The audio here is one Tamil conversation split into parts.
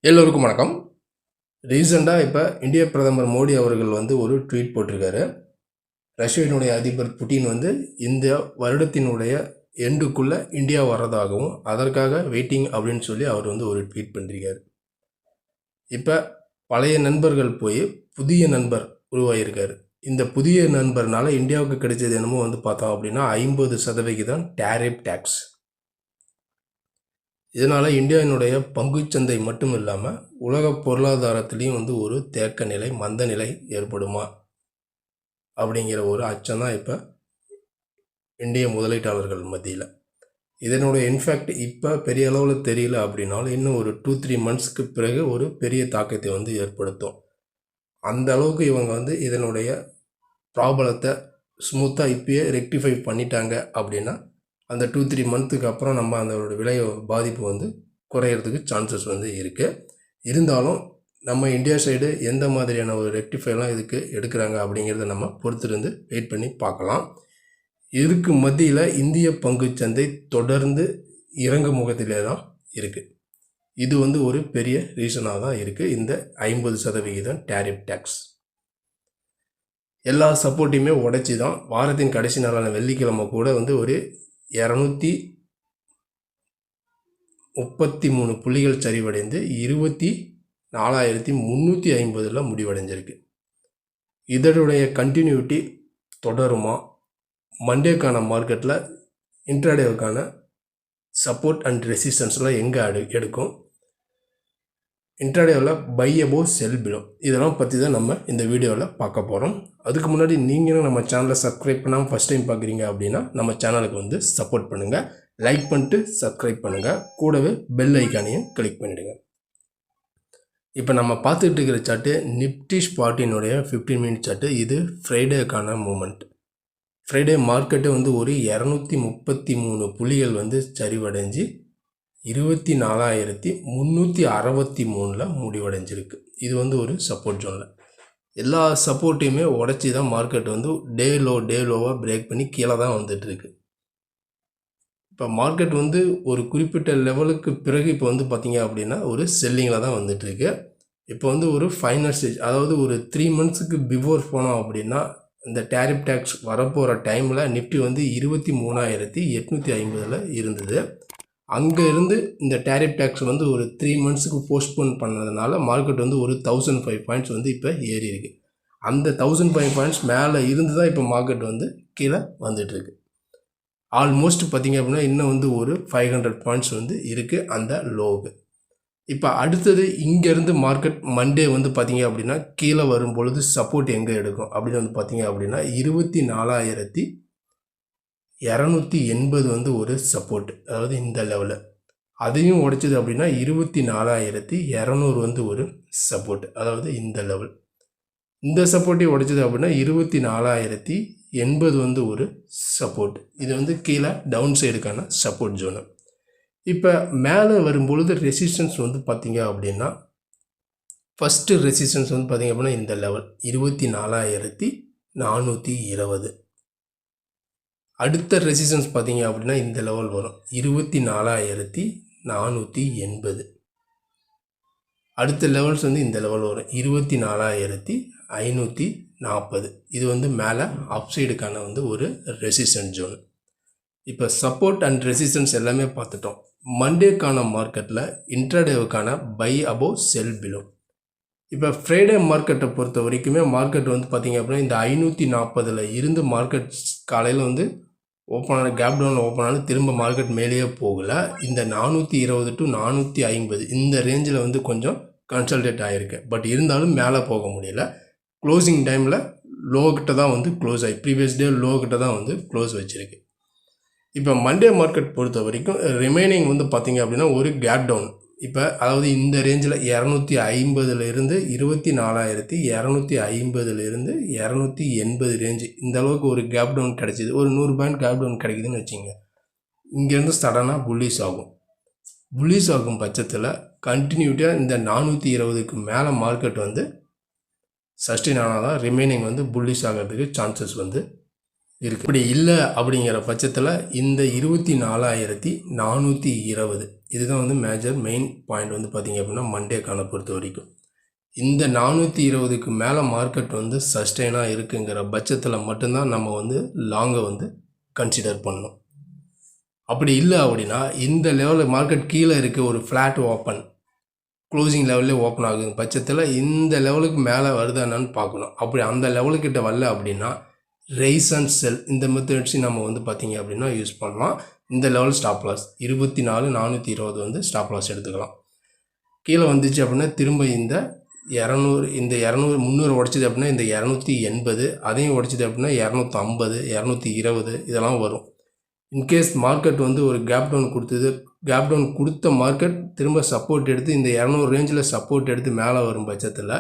எல்லோருக்கும் வணக்கம். ரீசெண்டாக இப்போ இந்திய பிரதமர் மோடி அவர்கள் ஒரு ட்வீட் போட்டிருக்காரு. ரஷ்யாவினுடைய அதிபர் புட்டின் இந்த வருடத்தினுடைய எண்டுக்குள்ளே இந்தியா வர்றதாகவும் அதற்காக வெயிட்டிங் அப்படின்னு சொல்லி அவர் ஒரு ட்வீட் பண்ணியிருக்காரு. இப்போ பழைய நண்பர்கள் போய் புதிய நண்பர் உருவாகியிருக்காரு. இந்த புதிய நண்பர்னால இந்தியாவுக்கு கிடைச்சது என்னமோ பார்த்தோம் அப்படின்னா 50% டேரிஃப் டேக்ஸ். இதனால் இந்தியாவினுடைய பங்குச்சந்தை மட்டும் இல்லாமல் உலக பொருளாதாரத்துலேயும் ஒரு தேக்க நிலை, மந்த நிலை ஏற்படுமா அப்படிங்கிற ஒரு அச்சம் தான் இப்போ இந்திய முதலீட்டாளர்கள் மத்தியில். இதனுடைய இன்ஃபேக்ட் இப்போ பெரிய அளவில் தெரியல அப்படின்னாலும் இன்னும் ஒரு 2-3 மந்த்ஸ்க்கு பிறகு ஒரு பெரிய தாக்கத்தை ஏற்படுத்தும். அந்த அளவுக்கு இவங்க இதனுடைய ப்ராப்ளத்தை ஸ்மூத்தாக இப்பயே ரெக்டிஃபை பண்ணிட்டாங்க அப்படின்னா அந்த 2-3 மந்த்துக்கு அப்புறம் நம்ம அதோட விலை பாதிப்பு குறையிறதுக்கு சான்சஸ் இருக்குது. இருந்தாலும் நம்ம இந்தியா சைடு எந்த மாதிரியான ஒரு ரெக்டிஃபைலாம் இதுக்கு எடுக்கிறாங்க அப்படிங்கிறத நம்ம பொறுத்திருந்து வெயிட் பண்ணி பார்க்கலாம். இதுக்கு மத்தியில் இந்திய பங்குச்சந்தை தொடர்ந்து இறங்கு முகத்திலே தான் இருக்குது. இது ஒரு பெரிய ரீசனாக தான் இருக்குது. இந்த 50% டேரிஃப் டேக்ஸ் எல்லா சப்போர்ட்டையுமே உடைச்சி தான் வாரத்தின் கடைசி நாளான வெள்ளிக்கிழமை கூட ஒரு 233 புள்ளிகள் சரிவடைந்து 24,350 முடிவடைஞ்சிருக்கு. இதனுடைய கண்டினியூட்டி தொடருமா? மண்டேக்கான மார்க்கெட்டில் இன்ட்ராடேவுக்கான சப்போர்ட் அண்ட் ரெசிஸ்டன்ஸ்லாம் எங்கே எடுக்கும்? இன்ட்ராடேவில் பை அபோவ் செல் பிலோ இதெல்லாம் பற்றி தான் நம்ம இந்த வீடியோவில் பார்க்க போகிறோம். அதுக்கு முன்னாடி நீங்களும் நம்ம சேனலை சப்ஸ்கிரைப் பண்ணாமல் ஃபஸ்ட் டைம் பார்க்குறீங்க அப்படின்னா நம்ம சேனலுக்கு சப்போர்ட் பண்ணுங்கள், லைக் பண்ணிட்டு சப்ஸ்கிரைப் பண்ணுங்கள், கூடவே பெல் ஐக்கானையும் கிளிக் பண்ணிவிடுங்க. இப்போ நம்ம பார்த்துக்கிட்டு இருக்கிற சார்ட்டு நிஃப்டி ஸ்பாட்டினுடைய 15 மினிட் சார்ட்டு. இது ஃப்ரைடேக்கான மூமெண்ட். ஃப்ரைடே மார்க்கெட்டு ஒரு 233 புள்ளிகள் சரிவடைஞ்சு 24,363 முடிவடைஞ்சிருக்கு. இது ஒரு சப்போர்ட் ஜோனில். எல்லா சப்போர்ட்டையுமே உடச்சி தான் மார்க்கெட் டே லோவாக பிரேக் பண்ணி கீழே தான் வந்துட்டுருக்கு. இப்போ மார்க்கெட் ஒரு குறிப்பிட்ட லெவலுக்கு பிறகு இப்போ பார்த்திங்க அப்படின்னா ஒரு செல்லிங்கில் தான் வந்துட்டுருக்கு. இப்போ ஒரு ஃபைனல் ஸ்டேஜ், அதாவது ஒரு 3 மந்த்ஸுக்கு பிஃபோர் போனோம் அப்படின்னா இந்த டேரிஃப் டேக்ஸ் வரப்போகிற டைமில் நிஃப்டி 23,850 இருந்தது. அங்கே இருந்து இந்த டேரிஃப் டேக்ஸ் ஒரு 3 மந்த்ஸுக்கு போஸ்ட்போன் பண்ணதுனால மார்க்கெட் ஒரு 1005 பாயிண்ட்ஸ் இப்போ ஏறி இருக்குது. அந்த 1005 பாயிண்ட்ஸ் மேலே இருந்து தான் இப்போ மார்க்கெட் கீழே வந்துட்டுருக்கு. ஆல்மோஸ்ட் பார்த்திங்க அப்படின்னா இன்னும் ஒரு 500 பாயிண்ட்ஸ் இருக்குது அந்த லோவுக்கு. இப்போ அடுத்தது இங்கேருந்து மார்க்கெட் மண்டே பார்த்திங்க அப்படின்னா கீழே வரும்பொழுது சப்போர்ட் எங்கே எடுக்கும் அப்படின்னு பார்த்திங்க அப்படின்னா 24,280 ஒரு சப்போர்ட், அதாவது இந்த லெவலில். அதையும் உடைச்சது அப்படின்னா 24,200 ஒரு சப்போர்ட், அதாவது இந்த லெவல். இந்த சப்போர்ட்டையும் உடைச்சது அப்படின்னா 24,080 ஒரு சப்போர்ட். இது கீழே டவுன் சைடுக்கான சப்போர்ட் ஜோனு. இப்போ மேலே வரும்பொழுது ரெசிஸ்டன்ஸ் பார்த்திங்க அப்படின்னா ஃபஸ்ட்டு ரெசிஸ்டன்ஸ் பார்த்திங்க அப்படின்னா இந்த லெவல் 24,420. அடுத்த ரெசிஸ்டன்ஸ் பார்த்திங்க அப்படின்னா இந்த லெவல் வரும் 24,480. அடுத்த லெவல்ஸ் இந்த லெவல் வரும் 24,540. இது மேலே அப்சைடுக்கான ஒரு ரெசிஸ்டன்ஸ் ஜோன். இப்போ சப்போர்ட் அண்ட் ரெசிஸ்டன்ஸ் எல்லாமே பார்த்துட்டோம். மண்டேக்கான மார்க்கெட்டில் இன்ட்ராடேவுக்கான பை அபோவ் செல் பிலோ. இப்போ ஃப்ரைடே மார்க்கெட்டை பொறுத்த வரைக்குமே மார்க்கெட் பார்த்திங்க அப்படின்னா இந்த 540 இருந்து மார்க்கெட் காலையில் ஓப்பன் ஆன கேப் டவுன் ஓப்பன் ஆனால் திரும்ப மார்க்கெட் மேலேயே போகலை. இந்த 420 to 450 இந்த ரேஞ்சில் கொஞ்சம் கன்சல்டேட் ஆகிருக்கு. பட் இருந்தாலும் மேலே போக முடியல. க்ளோசிங் டைமில் லோக்கிட்ட தான் க்ளோஸ் ஆகி ப்ரீவியஸ் டே லோக்கிட்ட தான் க்ளோஸ் வச்சுருக்கு. இப்போ மண்டே மார்க்கெட் பொறுத்த வரைக்கும் ரிமைனிங் பார்த்திங்க அப்படின்னா ஒரு கேப் டவுன். இப்போ அதாவது இந்த ரேஞ்சில் 250 24,250 280 ரேஞ்சு இந்த அளவுக்கு ஒரு கேப் டவுன் கிடச்சிது. ஒரு 100 பாயிண்ட் கேப் டவுன் கிடைக்குதுன்னு வச்சுங்க. இங்கேருந்து சடனாக புல்லிஷ் ஆகும். புல்லிஷ் ஆகும் பட்சத்தில் கண்டினியூட்டியாக இந்த 420க்கு மேலே மார்க்கெட் சஸ்டெயின் ஆனால் தான் ரிமைனிங் புல்லிஷ் ஆகிறதுக்கு சான்சஸ் இருக்குது. இப்படி இல்லை அப்படிங்கிற பட்சத்தில் இந்த 24,420 இதுதான் வந்து மெயின் பாயிண்ட் வந்து பார்த்திங்க அப்படின்னா மண்டேக்கான பொறுத்த வரைக்கும். இந்த 420க்கு மேலே மார்க்கெட் வந்து சஸ்டெயினாக இருக்குங்கிற பட்சத்தில் மட்டும்தான் நம்ம வந்து லாங்கை வந்து கன்சிடர் பண்ணணும். அப்படி இல்லை அப்படின்னா இந்த லெவலில் மார்க்கெட் கீழே இருக்க ஒரு ஃப்ளாட் ஓப்பன் க்ளோசிங் லெவல்லே ஓப்பன் ஆகுது பட்சத்தில் இந்த லெவலுக்கு மேலே வருதா என்னன்னு பார்க்கணும். அப்படி அந்த லெவலுக்கிட்ட வரல அப்படின்னா ரைஸ் அண்ட் செல் இந்த மெத்தட்ஸை நம்ம வந்து பார்த்திங்க அப்படின்னா யூஸ் பண்ணலாம். இந்த லெவல் ஸ்டாப் லாஸ் 24,420 வந்து ஸ்டாப் லாஸ் எடுத்துக்கலாம். கீழே வந்துச்சு அப்படின்னா திரும்ப இந்த 200 300 உடச்சிது அப்படின்னா இந்த 280 அதையும் உடச்சிது அப்படின்னா 250 220 இதெல்லாம் வரும். இன்கேஸ் மார்க்கெட் வந்து ஒரு கேப் டவுன் கொடுத்த மார்க்கெட் திரும்ப சப்போர்ட் எடுத்து இந்த 200 ரேஞ்சில் சப்போர்ட் எடுத்து மேலே வரும் பட்சத்தில்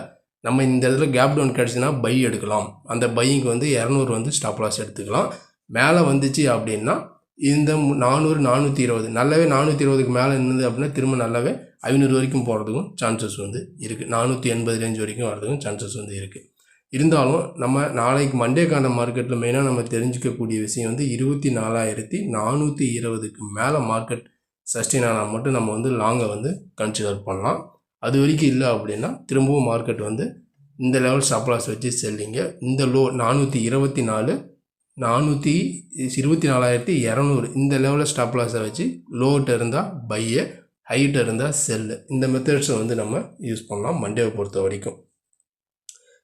நம்ம இந்த இடத்துல கேப் டவுன் கிடச்சின்னா பை எடுக்கலாம். அந்த பையிங்க்கு வந்து 200 வந்து ஸ்டாப் லாஸ் எடுத்துக்கலாம். மேலே வந்துச்சு அப்படின்னா இந்த 400 420 நல்லாவே 420க்கு மேலே இருந்தது அப்படின்னா திரும்ப நல்லாவே 500 வரைக்கும் போகிறதுக்கும் சான்சஸ் வந்து இருக்குது. 480 ரேஞ்ச் வரைக்கும் வரதுக்கும் சான்சஸ் வந்து இருக்குது. இருந்தாலும் நம்ம நாளைக்கு மண்டேக்கான மார்க்கெட்டில் மெயினாக நம்ம தெரிஞ்சிக்கக்கூடிய விஷயம் வந்து 24,420க்கு மேலே மார்க்கெட் சஸ்டெயின் ஆனால் மட்டும் நம்ம வந்து லாங்கை வந்து கன்சிடர் பண்ணலாம். அது வரைக்கும் இல்லை அப்படின்னா திரும்பவும் மார்க்கெட் வந்து இந்த லெவல் ஸ்டாப் லாஸ் வச்சு செல்லிங்க. இந்த லோ 424,200 இந்த லெவலில் ஸ்டாப் லாஸை வச்சு லோட்ட இருந்தால் பையை ஹைட்டு இருந்தால் செல்லு இந்த மெத்தட்ஸை வந்து நம்ம யூஸ் பண்ணலாம் மண்டேவை பொறுத்த வரைக்கும்.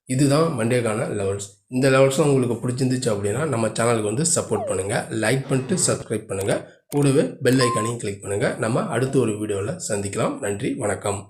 இதுதான் மண்டேக்கான லெவல்ஸ். இந்த லெவல்ஸும் உங்களுக்கு பிடிச்சிருந்துச்சு அப்படின்னா நம்ம சேனலுக்கு வந்து சப்போர்ட் பண்ணுங்கள், லைக் பண்ணிட்டு சப்ஸ்கிரைப் பண்ணுங்கள், கூடவே பெல் ஐக்கானையும் கிளிக் பண்ணுங்கள். நம்ம அடுத்த ஒரு வீடியோவில் சந்திக்கலாம். நன்றி, வணக்கம்.